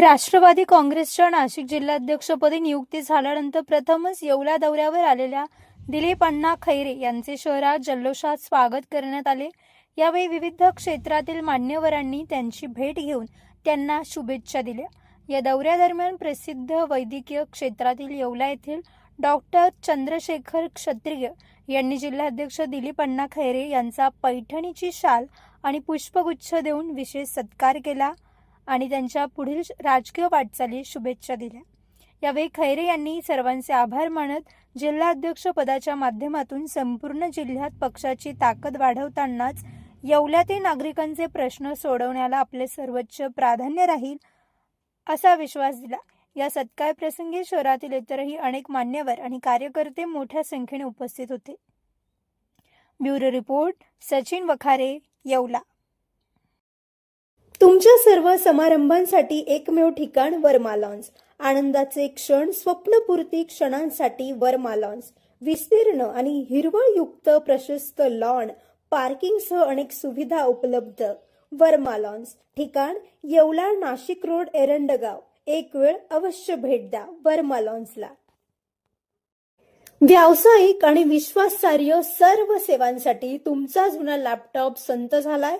राष्ट्रवादी काँग्रेसच्या नाशिक जिल्हाध्यक्षपदी नियुक्ती झाल्यानंतर प्रथमच येवला दौऱ्यावर आलेल्या दिलीप अण्णा खैरे यांचे शहरात जल्लोषात स्वागत करण्यात आले। यावेळी विविध क्षेत्रातील मान्यवरांनी त्यांची भेट घेऊन त्यांना शुभेच्छा दिल्या। या दौऱ्यादरम्यान प्रसिद्ध वैद्यकीय क्षेत्रातील येवला येथील डॉक्टर चंद्रशेखर क्षत्रिय यांनी जिल्हाध्यक्ष दिलीप अण्णा खैरे यांचा पैठणीची शाल आणि पुष्पगुच्छ देऊन विशेष सत्कार केला आणि त्यांच्या पुढील राजकीय वाटचालीस शुभेच्छा दिल्या। यावेळी खैरे यांनी सर्वांचे आभार मानत जिल्हाध्यक्ष पदाच्या माध्यमातून संपूर्ण जिल्ह्यात पक्षाची ताकद वाढवतानाच येवल्यातील नागरिकांचे प्रश्न सोडवण्याला आपले सर्वोच्च प्राधान्य राहील असा विश्वास दिला। या सत्कार प्रसंगी शहरातील इतरही अनेक मान्यवर आणि कार्यकर्ते मोठ्या संख्येने उपस्थित होते। Bureau report, Sachin Wakhare, Yeola. तुमच्या सर्व समारंभांसाठी एकमेव ठिकाण वर्मा लॉन्स। आनंदाचे क्षण, स्वप्नपूर्ती क्षणांसाठी वर्मा लॉन्स। विस्तीर्ण आणि हिरवळयुक्त प्रशस्त लॉन, पार्किंगसह अनेक सुविधा उपलब्ध। वर्मा लॉन्स, ठिकाण येवला, नाशिक रोड, एरंडगाव। एक वेळ अवश्य भेट द्या वर्मा लॉन्सला। व्यावसायिक आणि विश्वासार्ह सर्व सेवांसाठी तुमचा जुना लॅपटॉप संत झालाय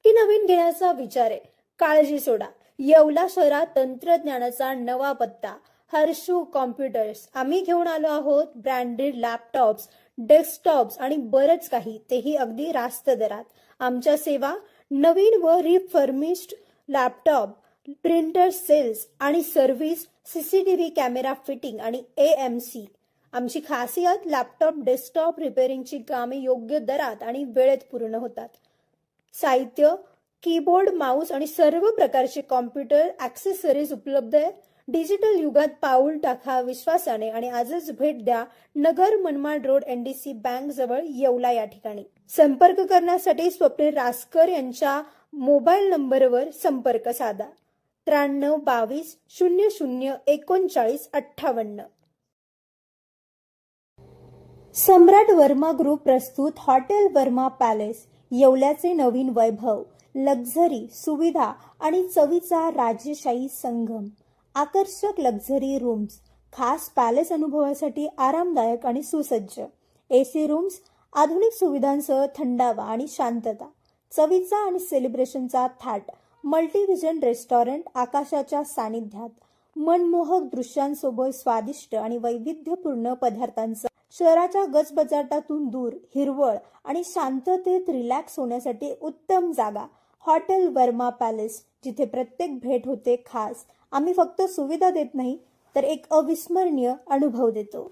की नवीन घेण्याचा विचार आहे? काळजी सोडा, येवला शहरात तंत्रज्ञानाचा नवा पत्ता, हर्षू कॉम्प्युटर्स। आम्ही घेऊन आलो आहोत ब्रँडेड लॅपटॉप्स, डेस्कटॉप्स आणि बरंच काही, तेही अगदी रास्त दरात। आमच्या सेवा नवीन व रिफर्निश्ड लॅपटॉप, प्रिंटर सेल्स आणि सर्व्हिस, सीसीटीव्ही कॅमेरा फिटिंग आणि AMC। आमची खासियत, लॅपटॉप डेस्कटॉप रिपेअरिंगची कामे योग्य दरात आणि वेळेत पूर्ण होतात। साहित्य, कीबोर्ड, माऊस आणि सर्व प्रकारचे कॉम्प्युटर ॲक्सेसरीज उपलब्ध आहे। डिजिटल युगात पाऊल टाका विश्वासाने आणि आजच भेट द्या Nagar Manmad road, NDC bank जवळ, येवला या ठिकाणी। संपर्क करण्यासाठी स्वप्नील रासकर यांच्या मोबाईल नंबरवर संपर्क साधा 93 22 00 39 58। सम्राट वर्मा ग्रुप प्रस्तुत हॉटेल वर्मा पॅलेस, येवल्याचे नवीन वैभव, लक्झरी, सुविधा आणि चवीचा राजेशाही संगम। आकर्षक लक्झरी रूम्स, खास पॅलेस अनुभवासाठी आरामदायक आणि सुसज्ज AC रूम्स, आधुनिक सुविधांसह थंडावा आणि शांतता। चवीचा आणि सेलिब्रेशनचा थाट, मल्टीव्हिजन रेस्टॉरंट, आकाशाच्या सानिध्यात, मनमोहक दृश्यांसोबत स्वादिष्ट आणि वैविध्यपूर्ण पदार्थांचा। शहराच्या गजबजाटातून दूर, हिरवळ आणि शांततेत रिलॅक्स होण्यासाठी उत्तम जागा, हॉटेल वर्मा पॅलेस, जिथे प्रत्येक भेट होते खास। आम्ही फक्त सुविधा देत नाही तर एक अविस्मरणीय अनुभव देतो।